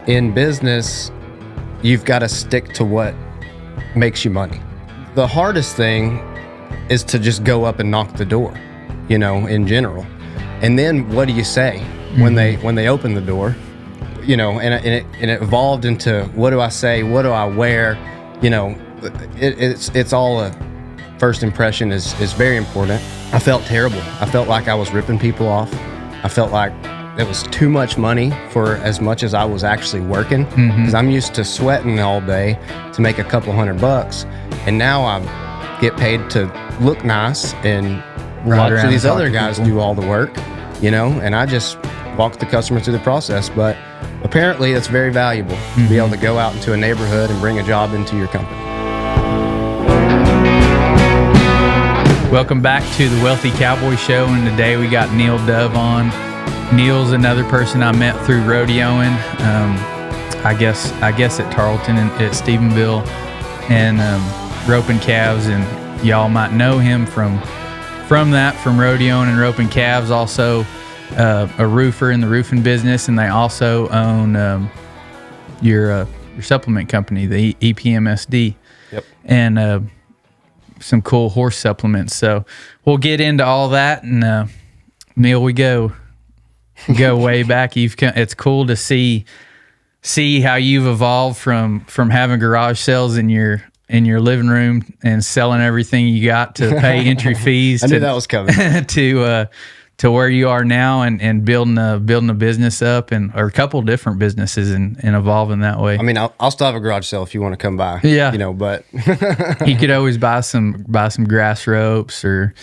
in business, you've got to stick to what makes you money. The hardest thing is to just go up and knock the door, in general. And then what do you say when they open the door? And it evolved into, what do I say? What do I wear? It's all a first impression is very important. I felt terrible. I felt like I was ripping people off. I felt like it was too much money for as much as I was actually working, because I'm used to sweating all day to make a couple $100, and now I get paid to look nice and watch these other guys do all the work, and I just walk the customer through the process. But apparently it's very valuable to be able to go out into a neighborhood and bring a job into your company. Welcome back to the Wealthy Cowboy Show, and today we got Neil Dove on. Neil's another person I met through rodeoing, I guess at Tarleton and at Stephenville, and roping calves, and y'all might know him from rodeoing and roping calves. Also a roofer in the roofing business, and they also own your supplement company, the EPMSD. Yep. And some cool horse supplements. So we'll get into all that, and Neil, we go way back. It's cool to see how you've evolved from having garage sales in your living room and selling everything you got to pay entry fees. I knew that was coming. to where you are now, and building a business up, or a couple different businesses, and evolving that way. I mean, I'll still have a garage sale if you want to come by. Yeah, but you could always buy some grass ropes, or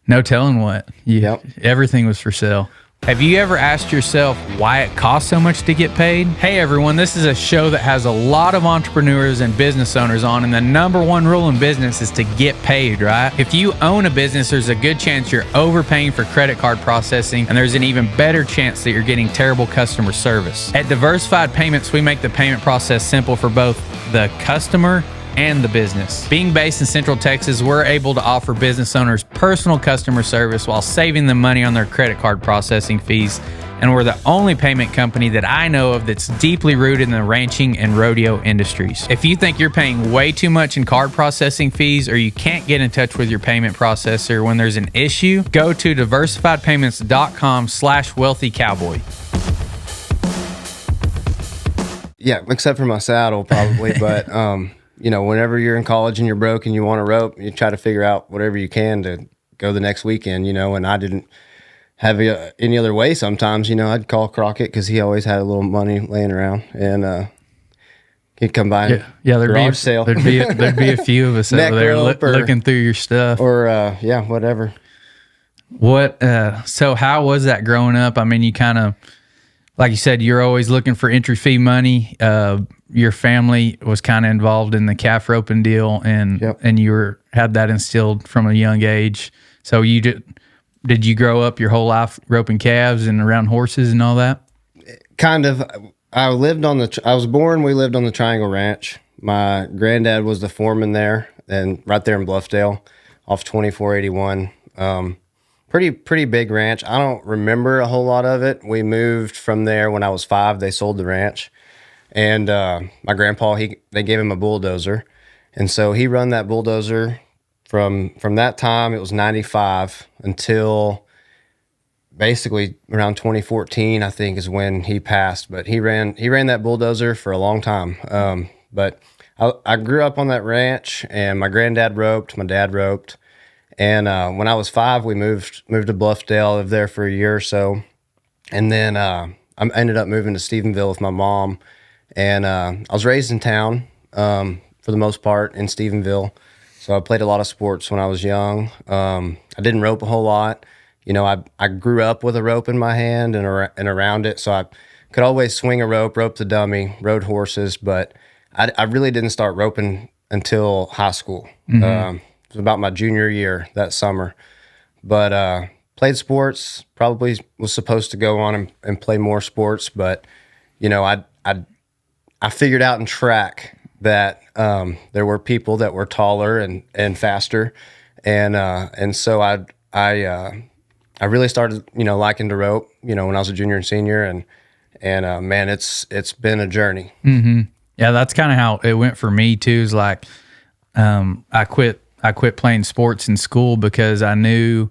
no telling what. Yep. Everything was for sale. Have you ever asked yourself why it costs so much to get paid? Hey everyone, this is a show that has a lot of entrepreneurs and business owners on, and the number one rule in business is to get paid, right? If you own a business, there's a good chance you're overpaying for credit card processing, and there's an even better chance that you're getting terrible customer service. At Diversified Payments, we make the payment process simple for both the customer and the business. Being based in Central Texas, we're able to offer business owners personal customer service while saving them money on their credit card processing fees. And we're the only payment company that I know of that's deeply rooted in the ranching and rodeo industries. If you think you're paying way too much in card processing fees, or you can't get in touch with your payment processor when there's an issue, go to diversifiedpayments.com/wealthycowboy. Yeah, except for my saddle probably, but whenever you're in college and you're broke and you want a rope, you try to figure out whatever you can to go the next weekend, and I didn't have any other way sometimes. I'd call Crockett because he always had a little money laying around, and he'd come by. Yeah, there'd be a few of us over there looking through your stuff. Or, whatever. So how was that growing up? I mean, you kind of, like you said, you're always looking for entry fee money. Your family was kind of involved in the calf roping deal, and Yep. and you had that instilled from a young age. So did you grow up your whole life roping calves and around horses and all that? Kind of. I was born, we lived on the Triangle Ranch. My granddad was the foreman there, and right there in Bluffdale off 2481. Pretty big ranch. I don't remember a whole lot of it. We moved from there when I was 5. They sold the ranch. And my grandpa, they gave him a bulldozer. And so he run that bulldozer from that time. It was 95 until basically around 2014, I think, is when he passed. But he ran that bulldozer for a long time. But I grew up on that ranch, and my granddad roped, my dad roped. And when I was 5, we moved to Bluffdale, lived there for a year or so. And then I ended up moving to Stephenville with my mom. And I was raised in town for the most part in Stephenville. So I played a lot of sports when I was young. I didn't rope a whole lot. I grew up with a rope in my hand and around it. So I could always swing a rope the dummy, rode horses. But I really didn't start roping until high school. It was about my junior year that summer. But played sports, probably was supposed to go on and play more sports. But, I figured out in track that there were people that were taller and faster, and so I really started liking to rope when I was a junior and senior, and And man, it's been a journey. Yeah, that's kind of how it went for me too. Is like I quit playing sports in school because I knew,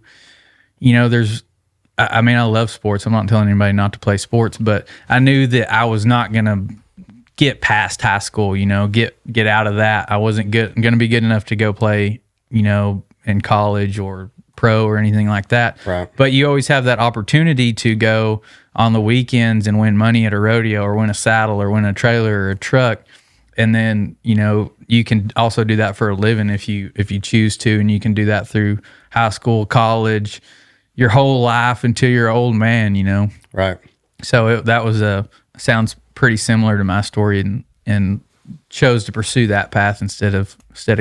I mean, I love sports. I'm not telling anybody not to play sports, but I knew that I was not going to get past high school, get out of that. I wasn't going to be good enough to go play, in college or pro or anything like that. Right. But you always have that opportunity to go on the weekends and win money at a rodeo or win a saddle or win a trailer or a truck. And then, you can also do that for a living if you choose to, and you can do that through high school, college, your whole life until you're an old man, Right. So that was sounds pretty similar to my story, and chose to pursue that path instead of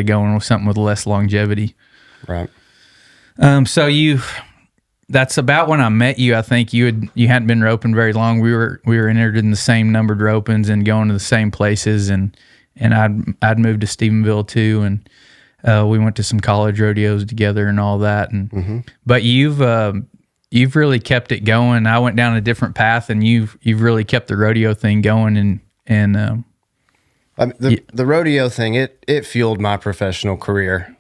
going with something with less longevity. Right. So that's about when I met you. I think you hadn't been roping very long. We were entered in the same numbered ropings and going to the same places, and I'd moved to Stephenville too, and we went to some college rodeos together and all that. And but you've really kept it going. I went down a different path, and you've really kept the rodeo thing going. And the rodeo thing, it fueled my professional career.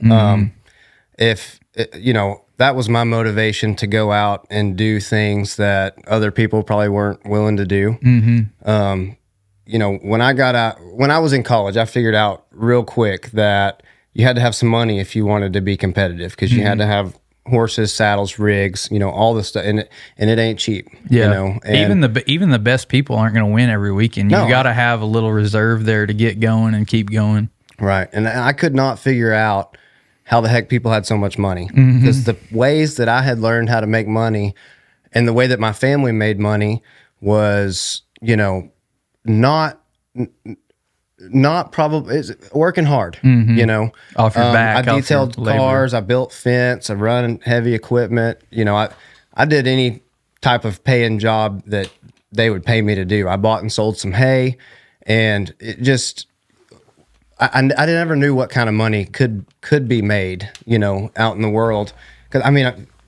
That was my motivation to go out and do things that other people probably weren't willing to do. When I was in college, I figured out real quick that you had to have some money if you wanted to be competitive, because you had to have horses, saddles, rigs, all this stuff, and it ain't cheap. And even the best people aren't going to win every weekend. You got to have a little reserve there to get going and keep going. Right, and I could not figure out how the heck people had so much money, because the ways that I had learned how to make money and the way that my family made money was, not probably, it's working hard, Off your back. I detailed cars, I built fence, I run heavy equipment. I did any type of paying job that they would pay me to do. I bought and sold some hay, and it just, I never knew what kind of money could be made, out in the world. Because I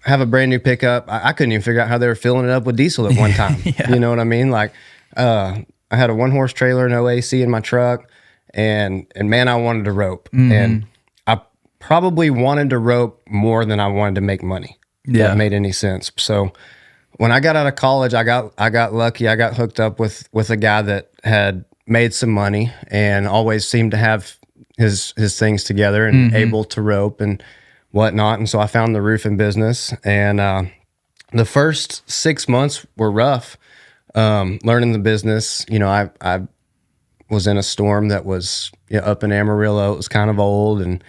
have a brand new pickup. I couldn't even figure out how they were filling it up with diesel at one time. You know what I mean? Like, I had a 1-horse trailer, no AC in my truck, and man, I wanted to rope, and I probably wanted to rope more than I wanted to make money. If that made any sense. So when I got out of college, I got lucky. I got hooked up with a guy that had made some money and always seemed to have his things together and able to rope and whatnot. And so I found the roofing business, and the first 6 months were rough. Learning the business, I was in a storm that was up in Amarillo. It was kind of old, and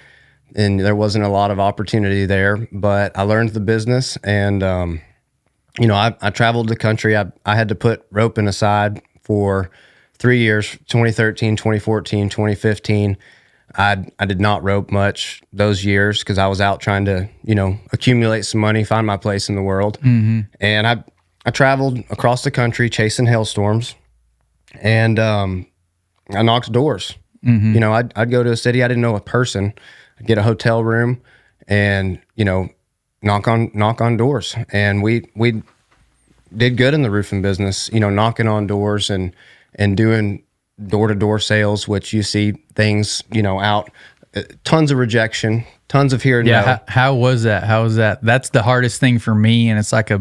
there wasn't a lot of opportunity there, but I learned the business, and I traveled the country. I had to put roping aside for 3 years, 2013, 2014, 2015. I did not rope much those years because I was out trying to, accumulate some money, find my place in the world. And I traveled across the country chasing hailstorms, and I knocked doors. I'd go to a city I didn't know a person. I'd get a hotel room, and knock on doors. And we did good in the roofing business. Knocking on doors and doing door-to-door sales, which you see things out. Tons of rejection, tons of hearing no. How was that? That's the hardest thing for me, and it's like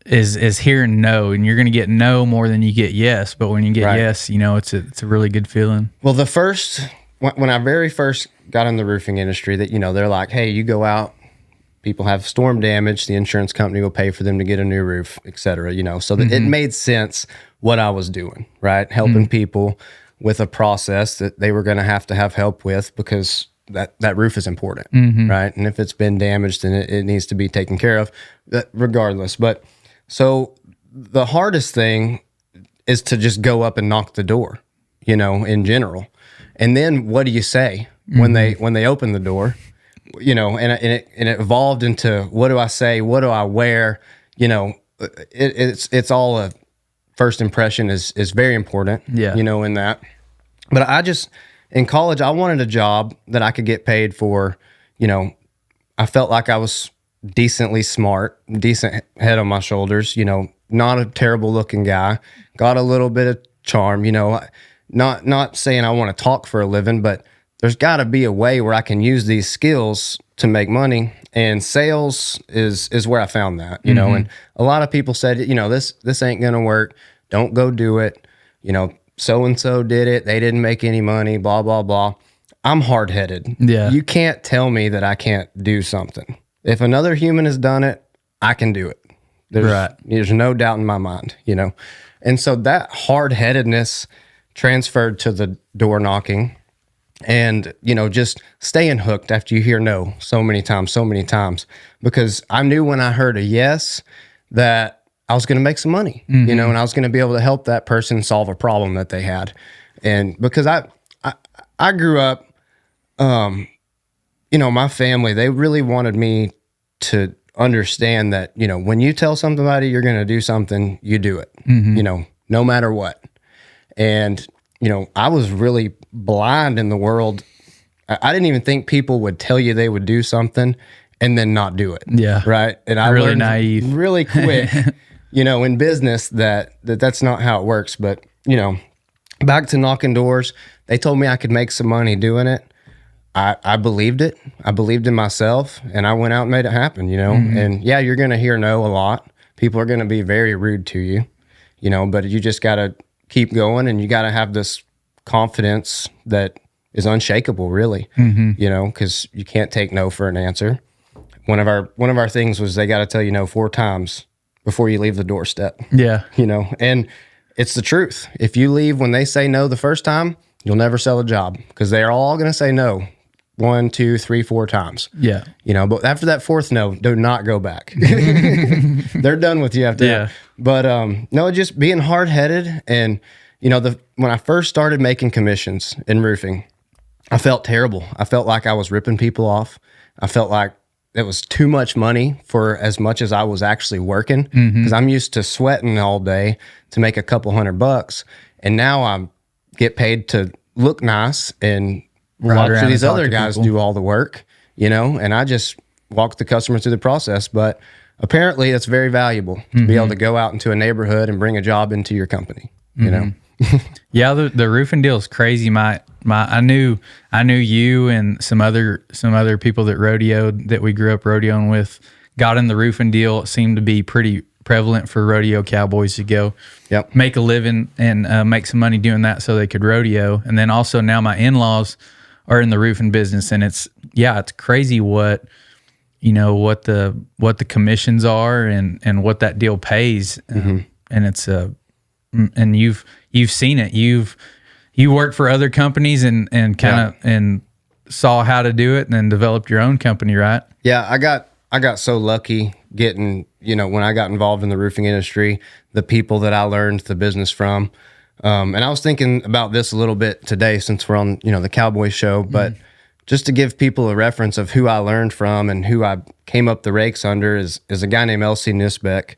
is hearing no, and you're going to get no more than you get yes. But when you get yes, it's a really good feeling. Well, when I very first got in the roofing industry, that they're like, hey, you go out, people have storm damage, the insurance company will pay for them to get a new roof, et cetera. So that it made sense what I was doing, right? Helping people with a process that they were going to have help with, because that roof is important, right? And if it's been damaged, then it needs to be taken care of, regardless. But so the hardest thing is to just go up and knock the door, in general. And then what do you say when they open the door? And it evolved into, what do I say? What do I wear? It's all a first impression is very important. In that. But in college, I wanted a job that I could get paid for. I felt like I was decently smart, decent head on my shoulders. not a terrible looking guy, got a little bit of charm, not saying I want to talk for a living, but there's got to be a way where I can use these skills to make money. And sales is where I found that, and a lot of people said, this ain't going to work. Don't go do it. So-and-so did it. They didn't make any money, blah, blah, blah. I'm hard-headed. Yeah. You can't tell me that I can't do something. If another human has done it, I can do it. There's no doubt in my mind, And so that hard-headedness transferred to the door knocking and, just staying hooked after you hear no so many times, because I knew when I heard a yes that I was going to make some money, and I was going to be able to help that person solve a problem that they had. And because I grew up, my family, they really wanted me to understand that, when you tell somebody you're going to do something, you do it, no matter what. And, I was really blind in the world. I didn't even think people would tell you they would do something and then not do it. Yeah. Right. And I really learned naive. really quick, in business that's not how it works. But, back to knocking doors, they told me I could make some money doing it. I believed it. I believed in myself, and I went out and made it happen, And yeah, you're going to hear no a lot. People are going to be very rude to you, but you just got to keep going, and you got to have this confidence that is unshakable, really, because you can't take no for an answer. One of our things was they got to tell you no 4 times before you leave the doorstep. Yeah. And it's the truth. If you leave when they say no the first time, you'll never sell a job, because they're all going to say no 1, 2, 3, 4 times. Yeah. But after that 4th no, do not go back. They're done with you after that. But no, just being hard-headed. And, when I first started making commissions in roofing, I felt terrible. I felt like I was ripping people off. I felt like it was too much money for as much as I was actually working, because I'm used to sweating all day to make a couple $100. And now I get paid to look nice and watch these other guys do all the work, and I just walk the customer through the process. But apparently it's very valuable to be able to go out into a neighborhood and bring a job into your company, Yeah, the roofing deal is crazy. I knew you and some other people that rodeoed, that we grew up rodeoing with, got in the roofing deal. It seemed to be pretty prevalent for rodeo cowboys to go make a living and make some money doing that so they could rodeo. And then also now my in-laws are in the roofing business, and it's crazy what the commissions are and what that deal pays. And it's and you've seen it. You worked for other companies and kind of and saw how to do it, and then developed your own company, right? Yeah, I got so lucky getting, when I got involved in the roofing industry, the people that I learned the business from. And I was thinking about this a little bit today, since we're on, the Cowboy Show, but just to give people a reference of who I learned from and who I came up the ranks under is a guy named L.C. Nisbeck.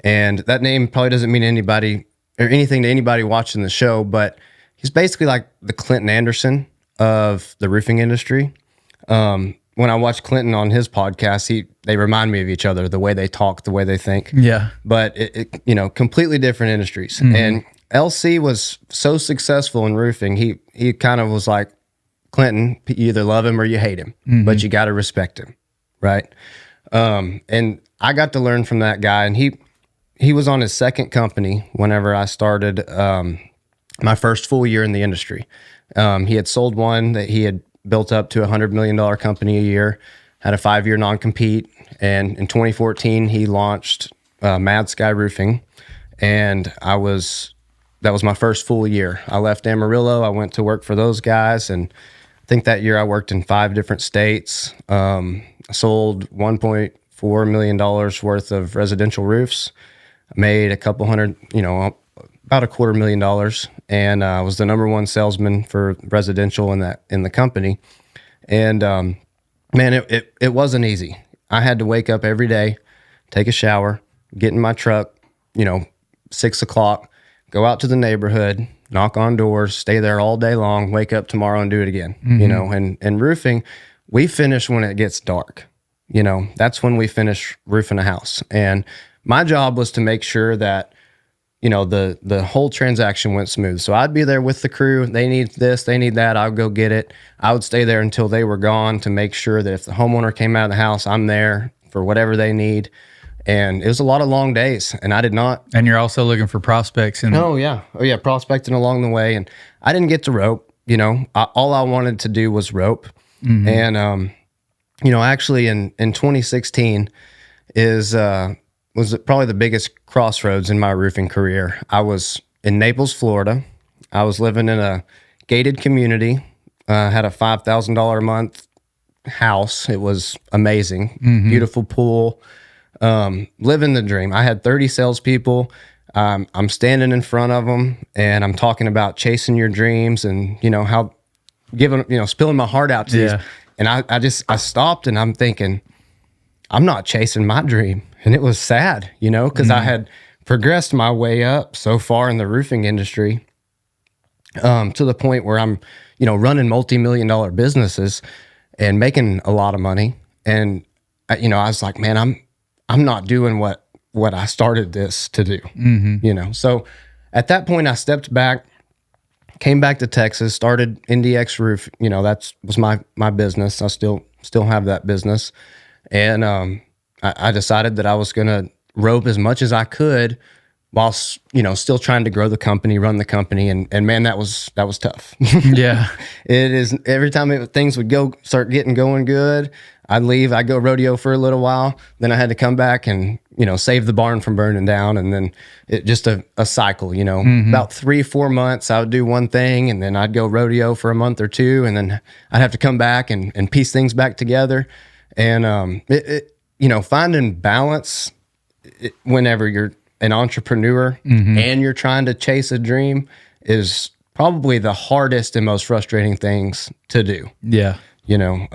And that name probably doesn't mean anybody or anything to anybody watching the show, but he's basically like the Clinton Anderson of the roofing industry. When I watch Clinton on his podcast, they remind me of each other, the way they talk, the way they think. Yeah. But it completely different industries. And LC was so successful in roofing. He kind of was like Clinton. You either love him or you hate him, but you got to respect him, right? And I got to learn from that guy. And he was on his second company whenever I started my first full year in the industry. He had sold one that he had built up to $100 million company a year, had a 5-year non-compete. And in 2014, he launched Mad Sky Roofing. And that was my first full year. I left Amarillo. I went to work for those guys. And I think that year I worked in 5 different states. I sold $1.4 million worth of residential roofs. I made a couple hundred, about $250,000, and I was the number 1 salesman for residential in the company. And man, it wasn't easy. I had to wake up every day, take a shower, get in my truck, 6 o'clock, go out to the neighborhood, knock on doors, stay there all day long, wake up tomorrow and do it again. And roofing, we finish when it gets dark. That's when we finish roofing a house. And my job was to make sure that, you know, the whole transaction went smooth. So I'd be there with the crew. They need this, they need that. I'll go get it. I would stay there until they were gone to make sure that if the homeowner came out of the house, I'm there for whatever they need. And it was a lot of long days, and I did not. And you're also looking for prospects. And Oh yeah, prospecting along the way, and I didn't get to rope. You know, all I wanted to do was rope. And you know, actually in 2016 was probably the biggest crossroads in my roofing career. I was in Naples, Florida. I was living in a gated community. Had a $5,000 a month house. It was amazing, beautiful pool. Living the dream. I had 30 salespeople. I'm standing in front of them, and I'm talking about chasing your dreams, and you know how spilling my heart out to these. And I stopped, and I'm thinking, I'm not chasing my dream, and it was sad, you know, because I had progressed my way up so far in the roofing industry, to the point where I'm, you know, running multi-million-dollar businesses and making a lot of money, and you know, I was like, man, I'm not doing what I started this to do, you know? So at that point I stepped back, came back to Texas, started NDX Roof. You know, was my business. I still have that business. And, I decided that I was going to rope as much as I could while, you know, still trying to grow the company, run the company. And man, that was tough. yeah, It is. Every time things would start getting going good, I'd leave. I'd go rodeo for a little while. Then I had to come back and, you know, save the barn from burning down. And then it just a cycle, you know, about 3-4 months, I would do one thing, and then I'd go rodeo for a month or two. And then I'd have to come back and piece things back together. And, you know, finding balance whenever you're an entrepreneur and you're trying to chase a dream is probably the hardest and most frustrating things to do. Yeah. You know,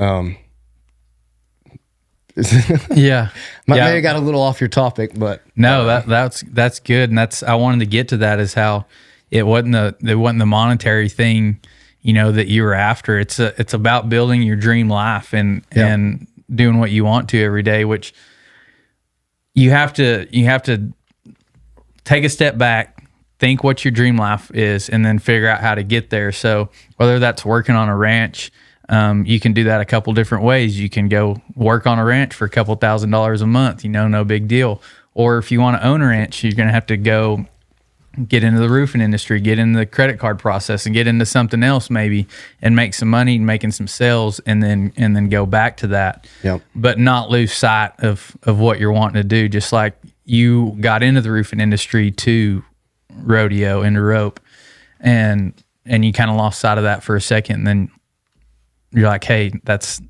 Yeah. Maybe got a little off your topic, but no, that's good. And I wanted to get to that, is how it wasn't the monetary thing, you know, that you were after. It's about building your dream life and doing what you want to every day, which you have to take a step back, think what your dream life is, and then figure out how to get there. So whether that's working on a ranch, you can do that a couple different ways. You can go work on a ranch for a couple $1,000s a month, you know, no big deal. Or if you want to own a ranch, you're going to have to go get into the roofing industry, get into the credit card process, and get into something else maybe, and make some money, making some sales, and then go back to that. Yep. But not lose sight of what you're wanting to do. Just like you got into the roofing industry to rodeo, into rope, and you kind of lost sight of that for a second, and then you're like, hey, this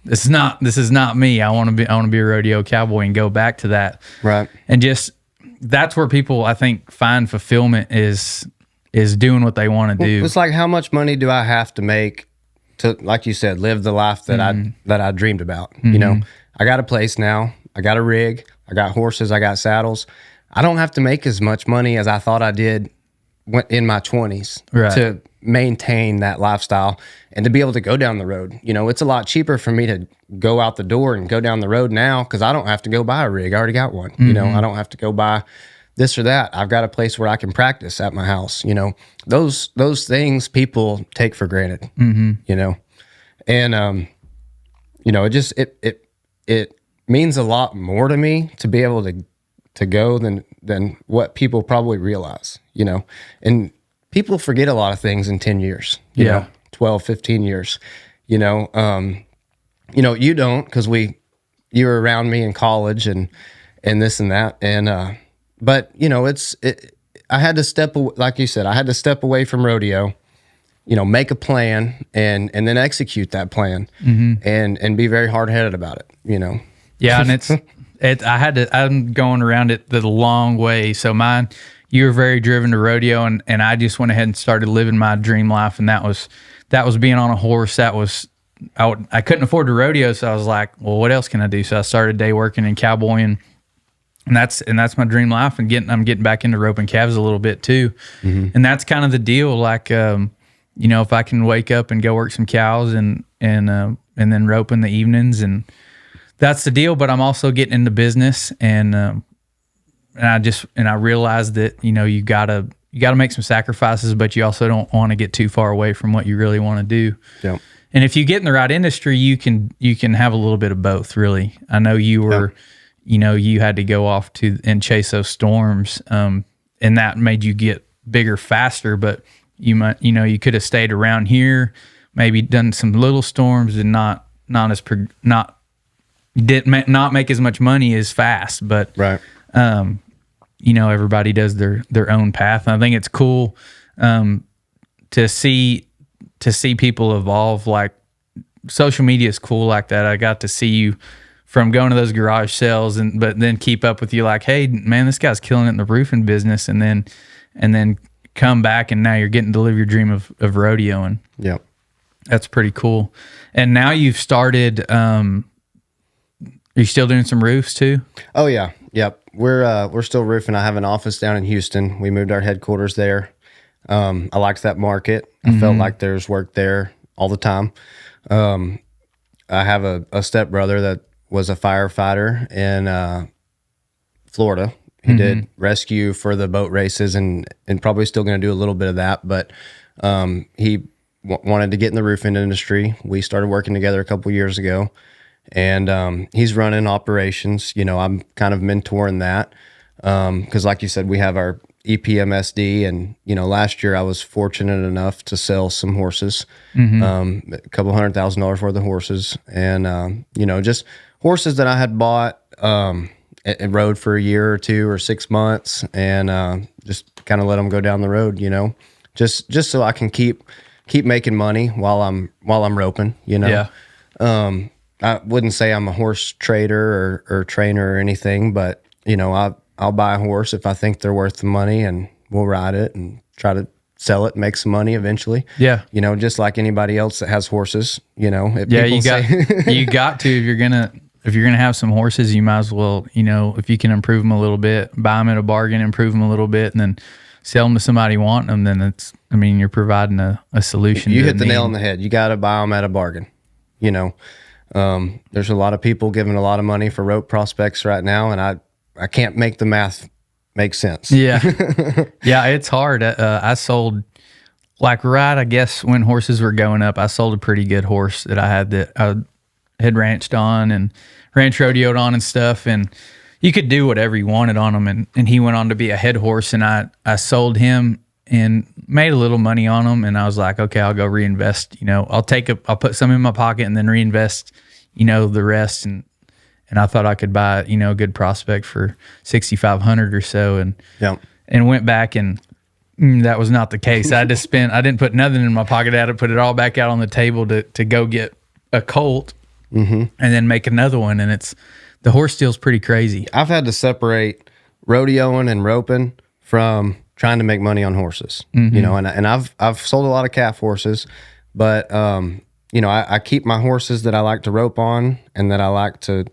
is not me. I want to be a rodeo cowboy, and go back to that. Right. And just, that's where people, I think, find fulfillment is doing what they want to do. It's like, how much money do I have to make to, like you said, live the life that I dreamed about? You know, I got a place now, I got a rig, I got horses, I got saddles. I don't have to make as much money as I thought I did in my 20s to maintain that lifestyle and to be able to go down the road. You know, it's a lot cheaper for me to go out the door and go down the road now, because I don't have to go buy a rig. I already got one. You know, I don't have to go buy this or that. I've got a place where I can practice at my house. You know, those things people take for granted. You know, and you know, it means a lot more to me to be able to go than what people probably realize. You know, and people forget a lot of things in 10 years, you know, 12, 15 years, you know, you don't, because you were around me in college and this and that. And, but you know, I had to step away, like you said, I had to step away from rodeo, you know, make a plan and then execute that plan and be very hard headed about it, you know? Yeah. And I'm going around it the long way. So you were very driven to rodeo, and I just went ahead and started living my dream life. And that was being on a horse. I couldn't afford to rodeo. So I was like, well, what else can I do? So I started day working and cowboying, and that's my dream life. And I'm getting back into roping calves a little bit too. And that's kind of the deal. Like, you know, if I can wake up and go work some cows and then rope in the evenings, and that's the deal. But I'm also getting into business, and I realized that, you gotta make some sacrifices, but you also don't want to get too far away from what you really want to do. Yeah. And if you get in the right industry, you can have a little bit of both, really. I know you were, you had to go off and chase those storms, and that made you get bigger faster, but you could have stayed around here, maybe done some little storms and not make as much money as fast, but Right. Everybody does their own path. And I think it's cool to see people evolve. Like, social media is cool like that. I got to see you from going to those garage sales, but then keep up with you like, hey man, this guy's killing it in the roofing business, and then come back and now you're getting to live your dream of rodeoing. Yeah. That's pretty cool. And now you've started, are you still doing some roofs too? Oh yeah. Yep. We're still roofing. I have an office down in Houston. We moved our headquarters there. I liked that market. I felt like there's work there all the time. I have a stepbrother that was a firefighter in Florida. He did rescue for the boat races and probably still going to do a little bit of that. But he wanted to get in the roofing industry. We started working together a couple years ago. And he's running operations. I'm kind of mentoring that because, like you said, we have our EPMSD, and last year I was fortunate enough to sell some horses, a couple $100,000 worth of horses, and just horses that I had bought and rode for a year or 2 or 6 months, and just kind of let them go down the road. Just so I can keep making money while I'm roping. Yeah. I wouldn't say I'm a horse trader or trainer or anything, but I'll buy a horse if I think they're worth the money, and we'll ride it and try to sell it and make some money eventually. Yeah. Just like anybody else that has horses, you got to, if you're gonna have some horses, you might as well, if you can improve them a little bit, buy them at a bargain, improve them a little bit, and then sell them to somebody wanting them. Then you're providing a solution. You hit the nail on the head. You got to buy them at a bargain. There's a lot of people giving a lot of money for rope prospects right now, and I can't make the math make sense. Yeah. Yeah, it's hard. I sold, I guess when horses were going up, I sold a pretty good horse that I had ranched on and ranch rodeoed on and stuff, and you could do whatever you wanted on him, and he went on to be a head horse, and I sold him and made a little money on them, and I was like, okay, I'll go reinvest. I'll put some in my pocket and then reinvest, the rest. And I thought I could buy, a good prospect for $6,500 or so, and went back, and that was not the case. I didn't put nothing in my pocket. I had to put it all back out on the table to go get a colt, and then make another one. And the horse deal's pretty crazy. I've had to separate rodeoing and roping from trying to make money on horses, and I've sold a lot of calf horses, but I keep my horses that I like to rope on and that I like to,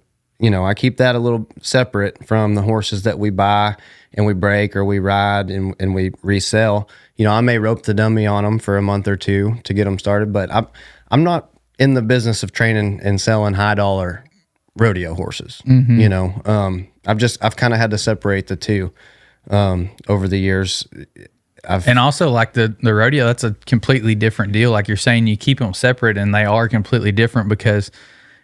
I keep that a little separate from the horses that we buy and we break or we ride and we resell. I may rope the dummy on them for a month or 2 to get them started, but I'm not in the business of training and selling high dollar rodeo horses. I've kind of had to separate the two. Over the years, and also like the rodeo, that's a completely different deal. Like you're saying, you keep them separate, and they are completely different, because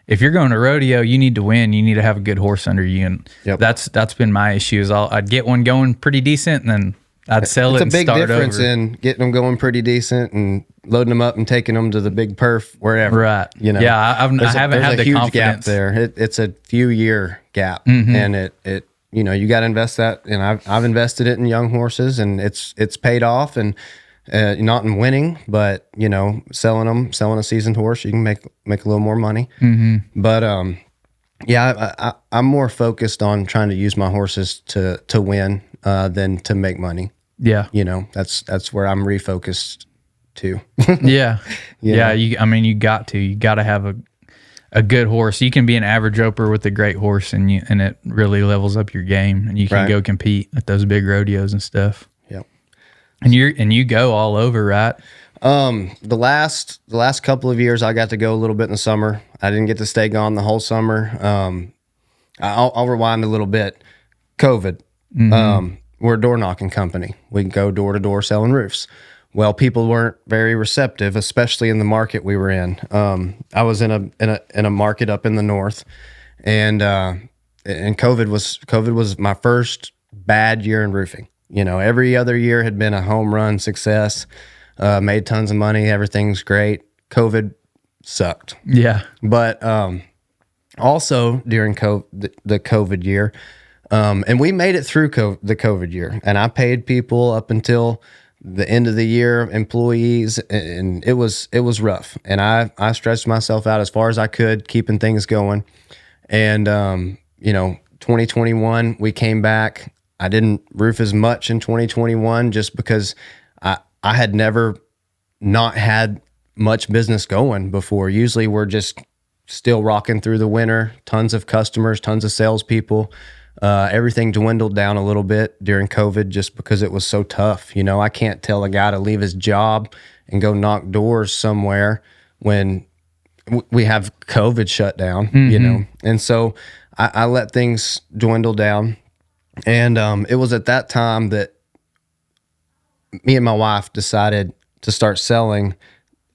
if you're going to rodeo, you need to win. You need to have a good horse under you, and that's been my issue. Is I'd get one going pretty decent, and then I'd sell it and start over. It's a big difference in getting them going pretty decent and loading them up and taking them to the big perf wherever. Right. Yeah, I haven't had the huge confidence gap there. It's a few year gap, and it. You got to invest that, and I've invested it in young horses, and it's paid off, and not in winning, but selling a seasoned horse, you can make a little more money. But I'm more focused on trying to use my horses to win than to make money. Yeah, that's where I'm refocused to. Yeah. You got to have a good horse. You can be an average roper with a great horse, and it really levels up your game, and you can go compete at those big rodeos and stuff. Yep. And you go all over, right? The last couple of years I got to go a little bit in the summer. I didn't get to stay gone the whole summer. I'll rewind a little bit. COVID. We're a door knocking company. We go door to door selling roofs. Well, people weren't very receptive, especially in the market we were in. I was in a market up in the north, and COVID was my first bad year in roofing. Every other year had been a home run success. Made tons of money. Everything's great. COVID sucked. Yeah. But also during the COVID year, and we made it through the COVID year, and I paid people up until the end of the year, employees, and it was rough. And I stretched myself out as far as I could, keeping things going. And 2021, we came back. I didn't roof as much in 2021 just because I had never not had much business going before. Usually we're just still rocking through the winter, tons of customers, tons of salespeople. Everything dwindled down a little bit during COVID just because it was so tough. I can't tell a guy to leave his job and go knock doors somewhere when we have COVID shut down, And so I let things dwindle down. And it was at that time that me and my wife decided to start selling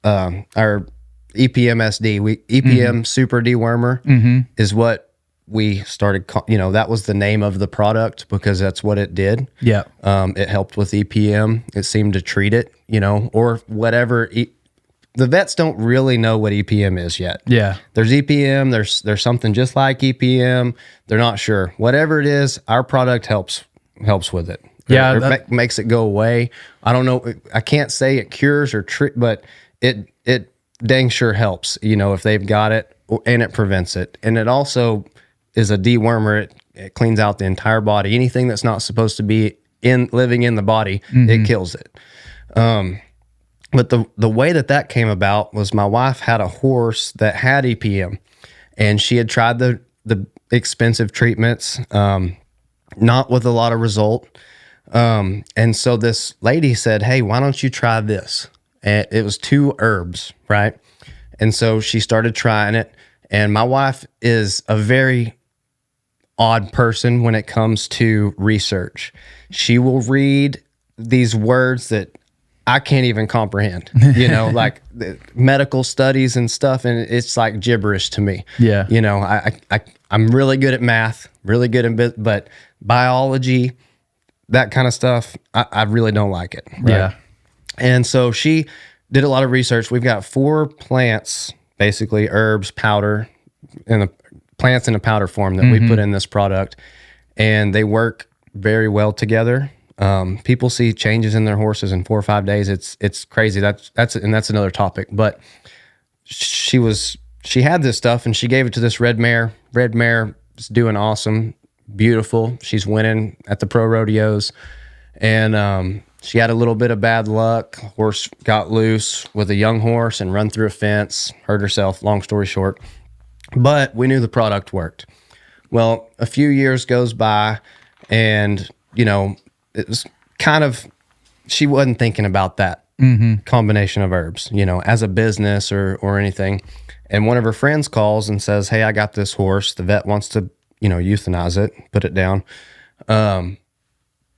our EPMSD. EPM Super Dewormer is what we started, that was the name of the product because that's what it did. Yeah. It helped with EPM. It seemed to treat it, or whatever. The vets don't really know what EPM is yet. Yeah. There's EPM. There's something just like EPM. They're not sure. Whatever it is, our product helps with it. Yeah. Or makes it go away. I don't know. I can't say it cures or but it dang sure helps, if they've got it, and it prevents it. And it also is a dewormer. It cleans out the entire body. Anything that's not supposed to be living in the body, it kills it. But the way that came about was my wife had a horse that had EPM, and she had tried the expensive treatments, not with a lot of result. And so this lady said, "Hey, why don't you try this?" And it was 2 herbs, right? And so she started trying it. And my wife is a very odd person when it comes to research. She will read these words that I can't even comprehend, like the medical studies and stuff. And it's like gibberish to me. Yeah. I'm really good at math, really good at but biology, that kind of stuff, I really don't like it. Right? Yeah. And so she did a lot of research. We've got 4 plants, basically herbs, powder, and the plants in a powder form that we put in this product, and they work very well together. People see changes in their horses in 4 or 5 days. It's crazy. That's another topic. But she had this stuff, and she gave it to this red mare. Red mare is doing awesome, beautiful. She's winning at the pro rodeos, and she had a little bit of bad luck. Horse got loose with a young horse and run through a fence, hurt herself, long story short. But we knew the product worked. Well, a few years goes by, and, it was kind of, she wasn't thinking about that combination of herbs, as a business or anything. And one of her friends calls and says, "Hey, I got this horse. The vet wants to, euthanize it, put it down.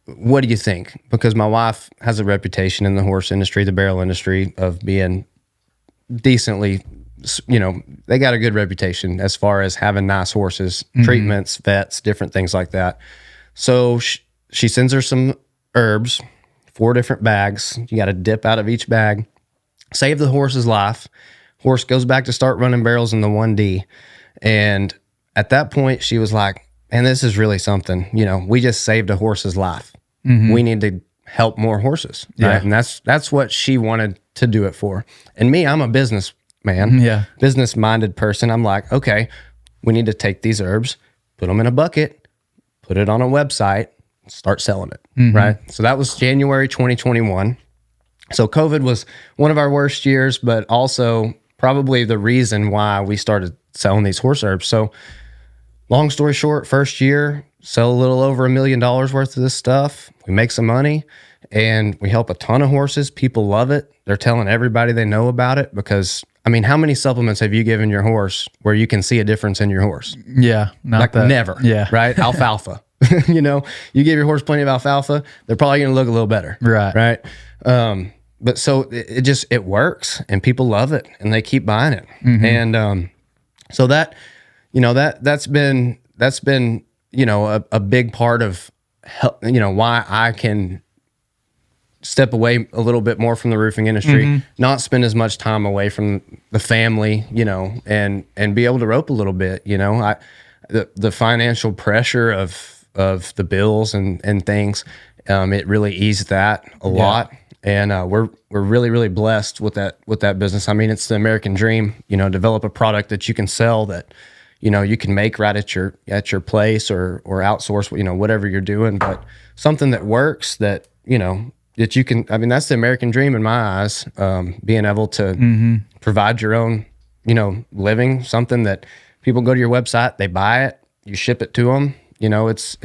What do you think?" Because my wife has a reputation in the horse industry, the barrel industry, of being decently, they got a good reputation as far as having nice horses, treatments, vets, different things like that. So she sends her some herbs, 4 different bags. You got to dip out of each bag, save the horse's life. Horse goes back to start running barrels in the 1D. And at that point, she was like, "Man, this is really something. We just saved a horse's life. We need to help more horses." Right? Yeah. And that's what she wanted to do it for. And me, I'm a businessman, business-minded person. I'm like, okay, we need to take these herbs, put them in a bucket, put it on a website, start selling it, right? So that was January 2021. So COVID was one of our worst years, but also probably the reason why we started selling these horse herbs. So long story short, first year, sell a little over $1 million worth of this stuff. We make some money, and we help a ton of horses. People love it. They're telling everybody they know about it because, how many supplements have you given your horse where you can see a difference in your horse? Yeah. Never. Yeah. Right? Alfalfa. You know, you give your horse plenty of alfalfa, they're probably going to look a little better. Right. But so it works, and people love it, and they keep buying it. And so that, you know, that's been you know, a big part of you know, why I can step away a little bit more from the roofing industry, not spend as much time away from the family, you know, and be able to rope a little bit. You know, the financial pressure of the bills and things, it really eased that a lot. And we're really, really blessed with that business. I mean, it's the American dream. You know, develop a product that you can sell, that, you know, you can make right at your place, or outsource, you know, whatever you're doing, but something that works, that, you know, that you can. I mean, that's the American dream in my eyes. Being able to provide your own, you know, living, something that people go to your website, they buy it, you ship it to them. You know, it's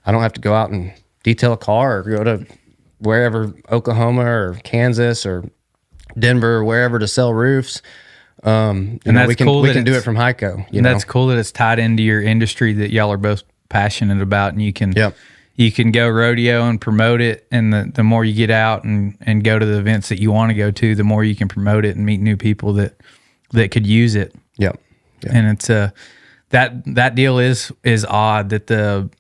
I don't have to go out and detail a car, or go to wherever, Oklahoma or Kansas or Denver or wherever, to sell roofs. And we can do it from Hyco. You know, that's cool that it's tied into your industry that y'all are both passionate about, and you can go rodeo and promote it. And the more you get out and go to the events that you want to go to, the more you can promote it and meet new people that could use it. Yep. And it's that deal is odd, that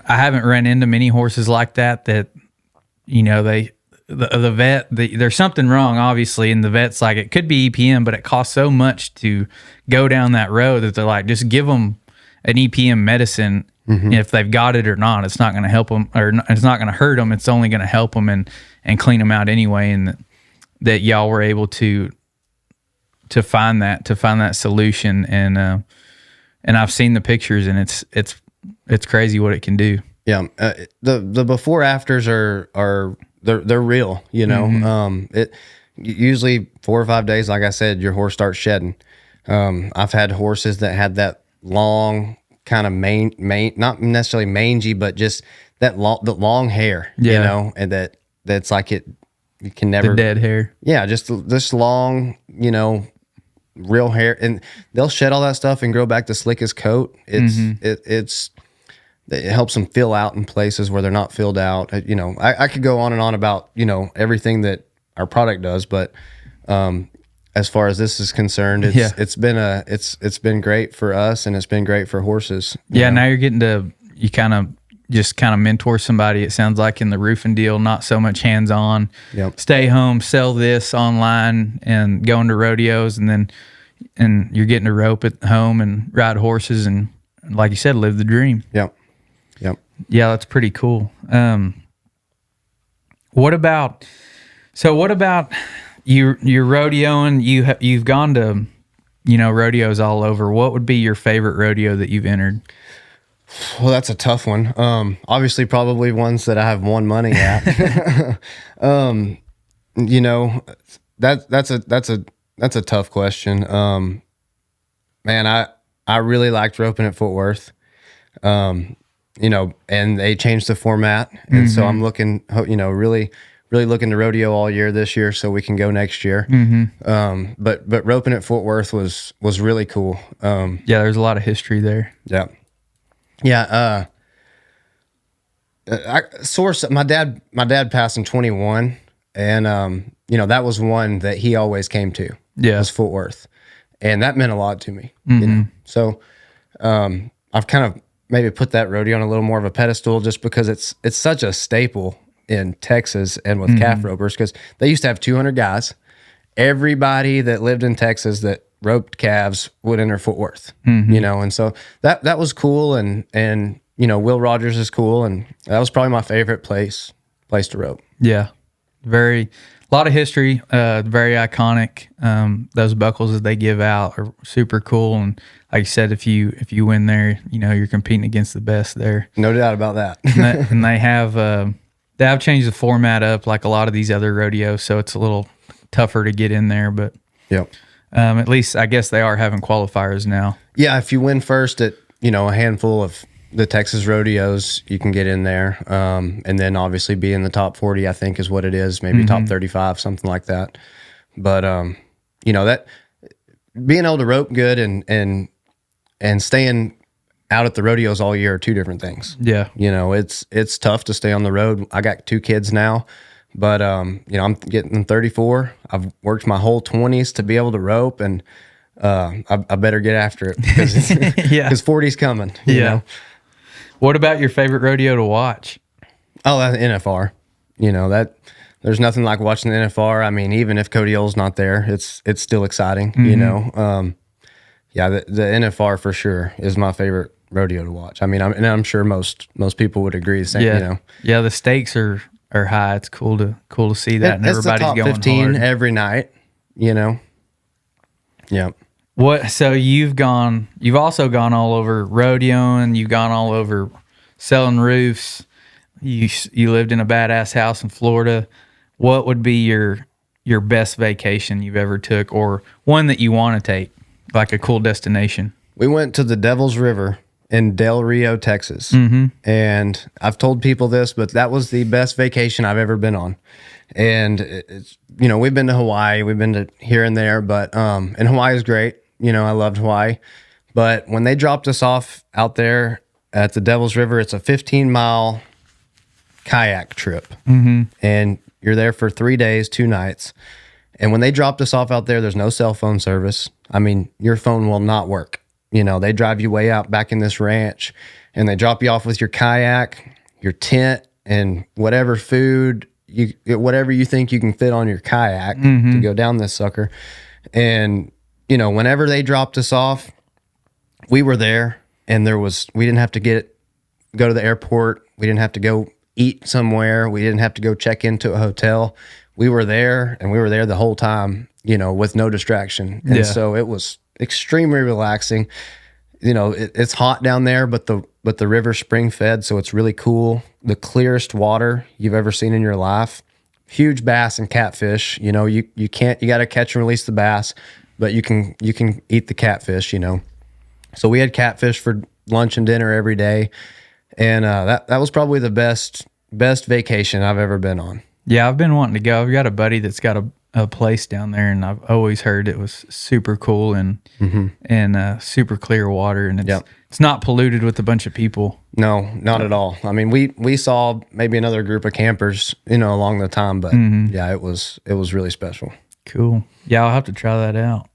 I haven't run into many horses like that, you know, the vet, there's something wrong, obviously, and the vet's like, it could be EPM, but it costs so much to go down that road that they're like, just give them an EPM medicine. If they've got it or not, it's not going to help them, or it's not going to hurt them. It's only going to help them and clean them out anyway. And that y'all were able to find that solution. And I've seen the pictures, and it's crazy what it can do. Yeah. The before afters are they're real, you know. It usually 4 or 5 days, like I said, your horse starts shedding. I've had horses that had that long kind of not necessarily mangy, but just the long hair, you know, and that's like you can never, the dead hair. Yeah. Just this long, you know, real hair, and they'll shed all that stuff and grow back the slickest coat. It helps them fill out in places where they're not filled out. You know, I could go on and on about, you know, everything that our product does, but as far as this is concerned, it's been great for us, and it's been great for horses. Yeah, now you're getting to, you kind of mentor somebody, it sounds like, in the roofing deal, not so much hands-on. Yep. Stay home, sell this online, and going to rodeos, and you're getting to rope at home and ride horses, and like you said, live the dream. Yep. Yeah, that's pretty cool. What about you're rodeoing? You've gone to, you know, rodeos all over. What would be your favorite rodeo that you've entered? Well, that's a tough one. Obviously, probably ones that I have won money at. You know, that's a tough question. Man, I really liked roping at Fort Worth. You know, and they changed the format, and so I'm looking, you know, really looking to rodeo all year this year, so we can go next year. But roping at Fort Worth was really cool. Yeah, there's a lot of history there. Yeah. My dad passed in 21, and you know, that was one that he always came to. Yeah, was Fort Worth, and that meant a lot to me. You know, so I've kind of maybe put that rodeo on a little more of a pedestal, just because it's such a staple in Texas and with calf ropers, because they used to have 200 guys. Everybody that lived in Texas that roped calves would enter Fort Worth, you know, and so that was cool, and you know, Will Rogers is cool, and that was probably my favorite place to rope. Yeah, a lot of history, very iconic. Those buckles that they give out are super cool, and like you said, if you win there, you know, you're competing against the best there. No doubt about that. And they have changed the format up like a lot of these other rodeos, so it's a little tougher to get in there. But at least I guess they are having qualifiers now. Yeah, if you win first at, you know, a handful of the Texas rodeos, you can get in there, and then obviously be in the top 40. I think is what it is, maybe top 35, something like that. But you know, that being able to rope good and staying out at the rodeos all year are two different things. Yeah. It's tough to stay on the road. I got 2 kids now, but I'm getting 34. I've worked my whole 20s to be able to rope, and I better get after it because because 40's coming. You know? What about your favorite rodeo to watch? Oh, that's NFR. That there's nothing like watching the NFR. I mean, even if Cody Oll's not there, it's still exciting. The NFR for sure is my favorite rodeo to watch. I mean, I'm sure most people would agree the same. Yeah, the stakes are high. It's cool to see that, and it's everybody's the top going 15 hard every night. Yeah. What? So you've also gone all over rodeoing. You've gone all over selling roofs. You lived in a badass house in Florida. What would be your best vacation you've ever took, or one that you want to take, like a cool destination? We went to the Devil's River in Del Rio, Texas. And I've told people this, but that was the best vacation I've ever been on. And it's, we've been to Hawaii, we've been to here and there, but and Hawaii is great. I loved Hawaii. But when they dropped us off out there at the Devil's River, it's a 15-mile kayak trip. And you're there for 3 days, 2 nights. And when they dropped us off out there, there's no cell phone service. I mean, your phone will not work. They drive you way out back in this ranch, and they drop you off with your kayak, your tent, and whatever food, whatever you think you can fit on your kayak to go down this sucker. And, whenever they dropped us off, we were there, and we didn't have to go to the airport. We didn't have to go eat somewhere. We didn't have to go check into a hotel. We were there, and we were there the whole time, with no distraction. And so it was extremely relaxing. It's hot down there, but the river's spring fed, so it's really cool. The clearest water you've ever seen in your life. Huge bass and catfish. You got to catch and release the bass, but you can eat the catfish. So we had catfish for lunch and dinner every day, and that was probably the best vacation I've ever been on. Yeah, I've been wanting to go. I've got a buddy that's got a place down there, and I've always heard it was super cool and super clear water, and it's not polluted with a bunch of people. No, not at all. I mean, we saw maybe another group of campers, along the time, but it was really special. Cool. Yeah, I'll have to try that out.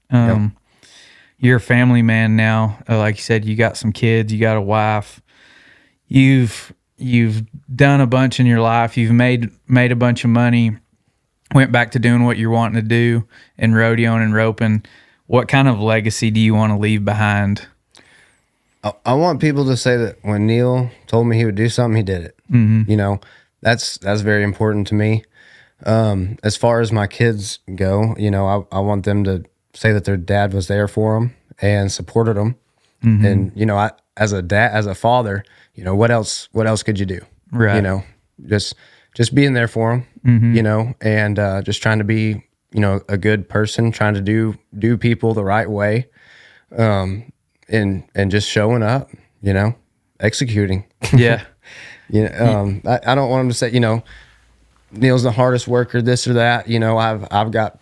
You're a family man now. Like you said, you got some kids, you got a wife. You've done a bunch in your life. You've made a bunch of money. Went back to doing what you're wanting to do and rodeoing and roping. What kind of legacy do you want to leave behind? I want people to say that when Neil told me he would do something, he did it. That's very important to me. As far as my kids go, I want them to say that their dad was there for them and supported them. And as a father, what else could you do? Right. Just being there for them, and just trying to be, a good person, trying to do people the right way, and just showing up, executing. Yeah. I don't want them to say, Neil's the hardest worker, this or that. I've got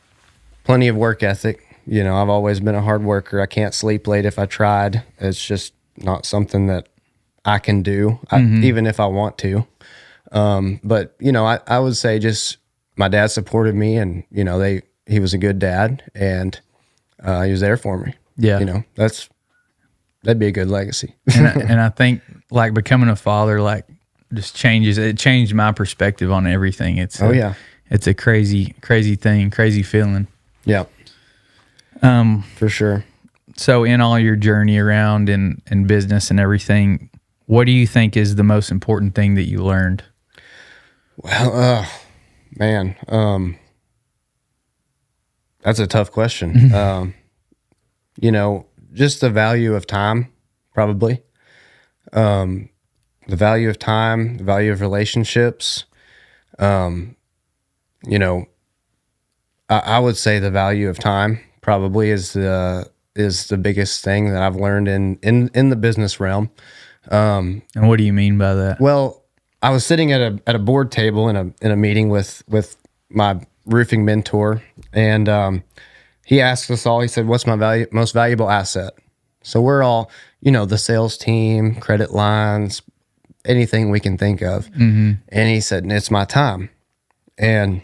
plenty of work ethic. I've always been a hard worker. I can't sleep late if I tried. It's just not something that I can do, even if I want to. But I would say just my dad supported me, and he was a good dad, and he was there for me. Yeah, that'd be a good legacy. and I think like becoming a father just changed my perspective on everything. It's a crazy thing, crazy feeling. Yeah, for sure. So in all your journey around in business and everything, what do you think is the most important thing that you learned? Well, man, that's a tough question. Just the value of time, probably. The value of time, the value of relationships. I would say the value of time probably is the biggest thing that I've learned in the business realm. And what do you mean by that? Well, I was sitting at a board table in a meeting with my roofing mentor, and he asked us all. He said, "What's my most valuable asset?" So we're all, the sales team, credit lines, anything we can think of. And he said, it's my time. And,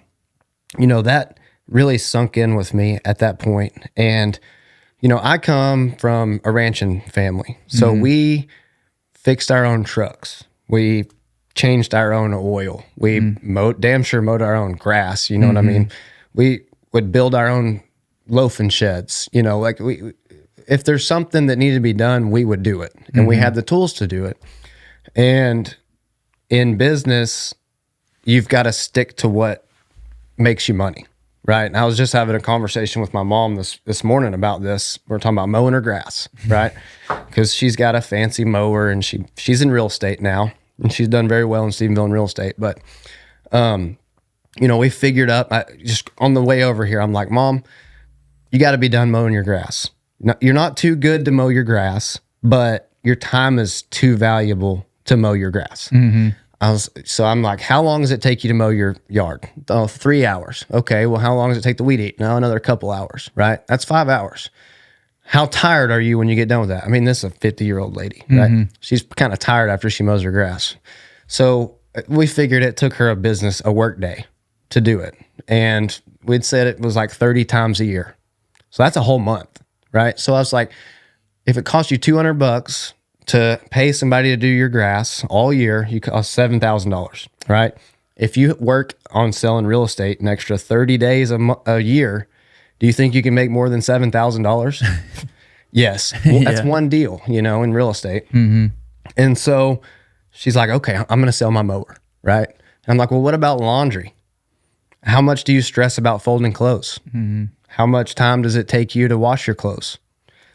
that really sunk in with me at that point. And, I come from a ranching family. So we fixed our own trucks. We changed our own oil. We damn sure mowed our own grass. You know what I mean? We would build our own loafing sheds. If there's something that needed to be done, we would do it. And we had the tools to do it. And in business, you've got to stick to what makes you money, right? And I was just having a conversation with my mom this morning about this. We're talking about mowing her grass, right? Because she's got a fancy mower, and she's in real estate now, and she's done very well in Stephenville in real estate. But, we figured out, just on the way over here, I'm like, Mom, you got to be done mowing your grass. You're not too good to mow your but your time is too valuable to mow your grass. So I'm like, how long does it take you to mow your yard? Oh, 3 hours. Okay, well, how long does it take the weed eat? No, another couple hours, right? That's 5 hours. How tired are you when you get done with that? I mean, this is a 50-year-old lady, right? She's kind of tired after she mows her grass. So we figured it took her a work day to do it. And we'd said it was like 30 times a year. So that's a whole month, right? So I was like, if it costs you $200 to pay somebody to do your grass all year, you cost $7,000, right? If you work on selling real estate an extra 30 days a year, do you think you can make more than $7,000? Yes. Well, that's one deal, in real estate. And so she's like, okay, I'm going to sell my mower, right? And I'm like, well, what about laundry? How much do you stress about folding clothes? How much time does it take you to wash your clothes?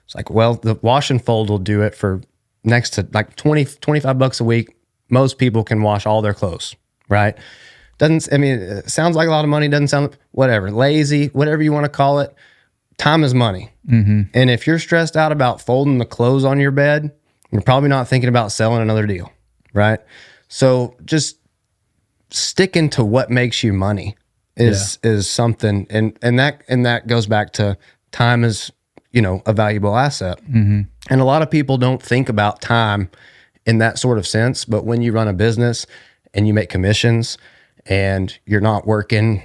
It's like, well, the wash and fold will do it for next to like $25 a week. Most people can wash all their clothes, right? It sounds like a lot of money. Doesn't sound, whatever, lazy, whatever you want to call it. Time is money. And if you're stressed out about folding the clothes on your bed, you're probably not thinking about selling another deal, right? So just sticking to what makes you money is something. And that goes back to time is, a valuable asset. And a lot of people don't think about time in that sort of sense. But when you run a business and you make commissions and you're not working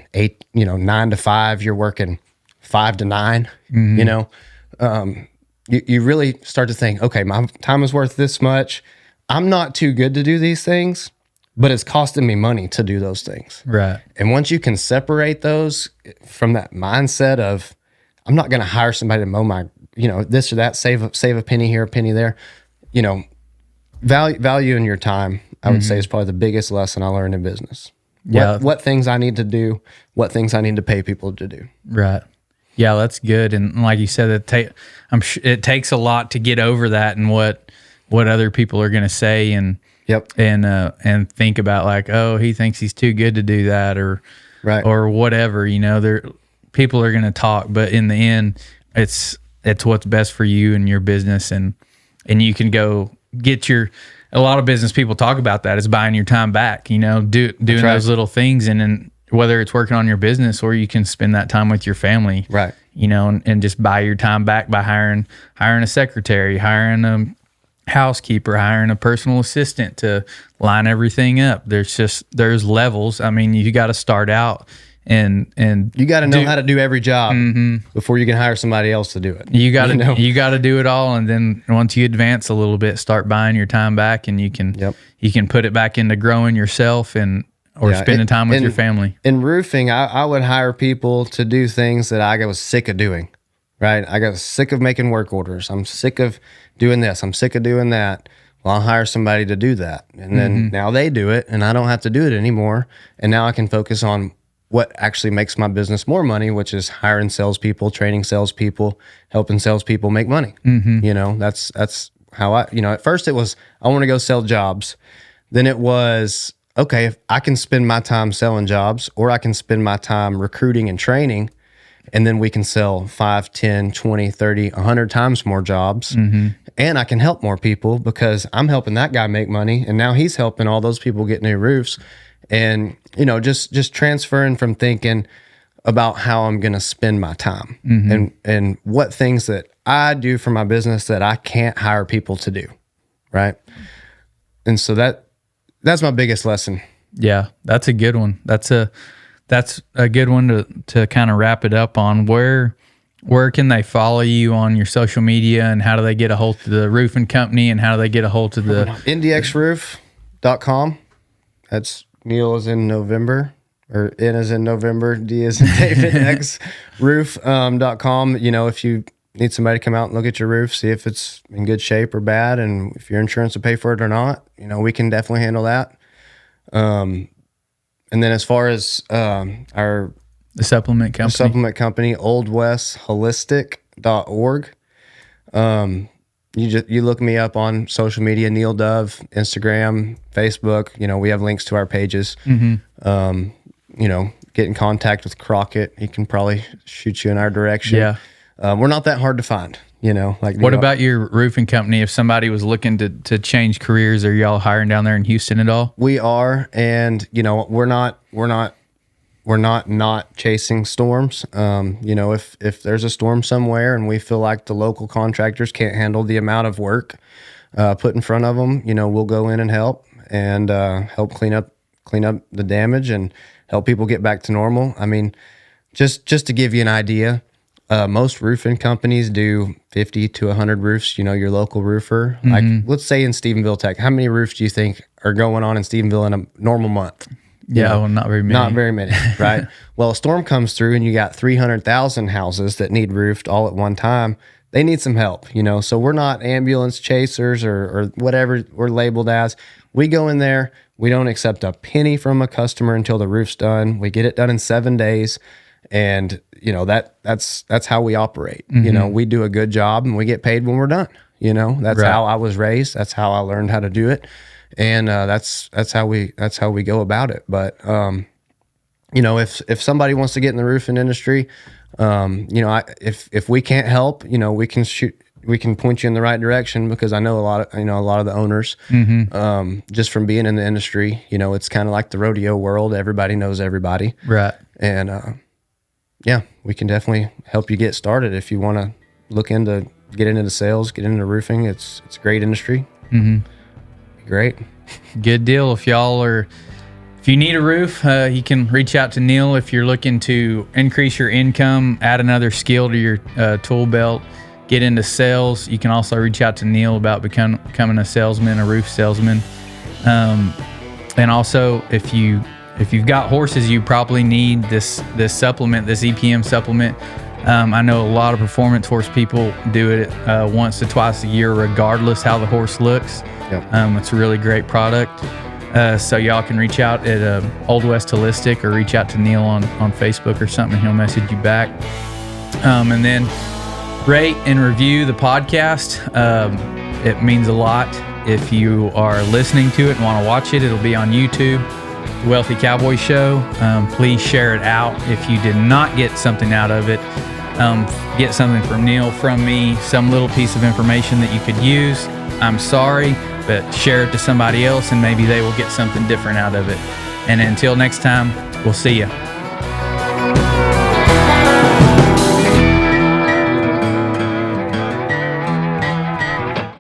9 to 5, you're working 5 to 9, you really start to think, okay, my time is worth this much. I'm not too good to do these things, but it's costing me money to do those things. Right. And once you can separate those from that mindset of, I'm not going to hire somebody to mow my, this or that, save a penny here, a penny there, value in your time, I would say, is probably the biggest lesson I learned in business. What things I need to do, what things I need to pay people to do. Right. Yeah, that's good. And like you said, I'm sure it takes a lot to get over that and what other people are going to say and think about, like, oh, he thinks he's too good to do that, or whatever. People are going to talk, but in the end, it's what's best for you and your business, and you can go get a lot of business people talk about that is buying your time back, doing those little things, and then whether it's working on your business or you can spend that time with your family, right? And just buy your time back by hiring a secretary, hiring a housekeeper, hiring a personal assistant to line everything up. There's levels. I mean, you got to start out and you got to know how to do every job before you can hire somebody else to do it. You got to do it all, and then once you advance a little bit, start buying your time back, and you can put it back into growing yourself or spending time with your family. In roofing, I would hire people to do things that I was sick of doing. Right, I got sick of making work orders. I'm sick of doing this. I'm sick of doing that. Well, I'll hire somebody to do that, and then now they do it, and I don't have to do it anymore. And now I can focus on what actually makes my business more money, which is hiring salespeople, training salespeople, helping salespeople make money. That's how at first it was, I want to go sell jobs. Then it was, okay, if I can spend my time selling jobs, or I can spend my time recruiting and training, and then we can sell 5, 10, 20, 30, 100 times more jobs. And I can help more people because I'm helping that guy make money, and now he's helping all those people get new roofs. And, just transferring from thinking about how I'm going to spend my time and what things that I do for my business that I can't hire people to do, right? And so that's my biggest lesson. Yeah, that's a good one. That's a good one to kind of wrap it up on. Where can they follow you on your social media, and how do they get a hold of the roofing company, and how do they get a hold of the ndxroof.com? That's Neil is in November, or N is in November, D is in David, X roof.com. If you need somebody to come out and look at your roof, see if it's in good shape or bad, and if your insurance will pay for it or not, we can definitely handle that. And then as far as the supplement company, oldwestholistic.org. You look me up on social media, Neil Dove, Instagram, Facebook. We have links to our pages. Get in contact with Crockett. He can probably shoot you in our direction. Yeah. We're not that hard to find, What about your roofing company? If somebody was looking to change careers, are y'all hiring down there in Houston at all? We are, and we're not chasing storms. If there's a storm somewhere and we feel like the local contractors can't handle the amount of work put in front of them, we'll go in and help clean up the damage and help people get back to normal. I mean, just to give you an idea, most roofing companies do 50 to 100 roofs. Your local roofer, like let's say in Stephenville, Tech, how many roofs do you think are going on in Stephenville in a normal month? Yeah, well, not very many. Not very many, right? Well, a storm comes through and you got 300,000 houses that need roofed all at one time. They need some help, So we're not ambulance chasers or whatever we're labeled as. We go in there. We don't accept a penny from a customer until the roof's done. We get it done in 7 days. And, that's how we operate. We do a good job and we get paid when we're done. That's Right. how I was raised. That's how I learned how to do it. And that's how we go about it. But if somebody wants to get in the roofing industry, if we can't help, we can point you in the right direction, because I know a lot of the owners, just from being in the industry. It's kind of like the rodeo world. Everybody knows everybody, Right. and we can definitely help you get started if you want to get into sales, get into roofing. It's a great industry. Great. Good deal. If you need a roof, you can reach out to Neil. If you're looking to increase your income, add another skill to your tool belt, get into sales, you can also reach out to Neil about becoming a salesman, a roof salesman. And also, if you've got horses, you probably need this supplement, this EPM supplement. I know a lot of performance horse people do it once to twice a year, regardless how the horse looks. Yep. It's a really great product. So y'all can reach out at Old West Holistic, or reach out to Neil on Facebook or something. He'll message you back. And then rate and review the podcast. It means a lot. If you are listening to it and want to watch it, it'll be on YouTube, The Wealthy Cowboy Show. Please share it out. If you did not get something out of it, get something from Neil, from me, some little piece of information that you could use. I'm sorry, but share it to somebody else and maybe they will get something different out of it. And until next time, we'll see you.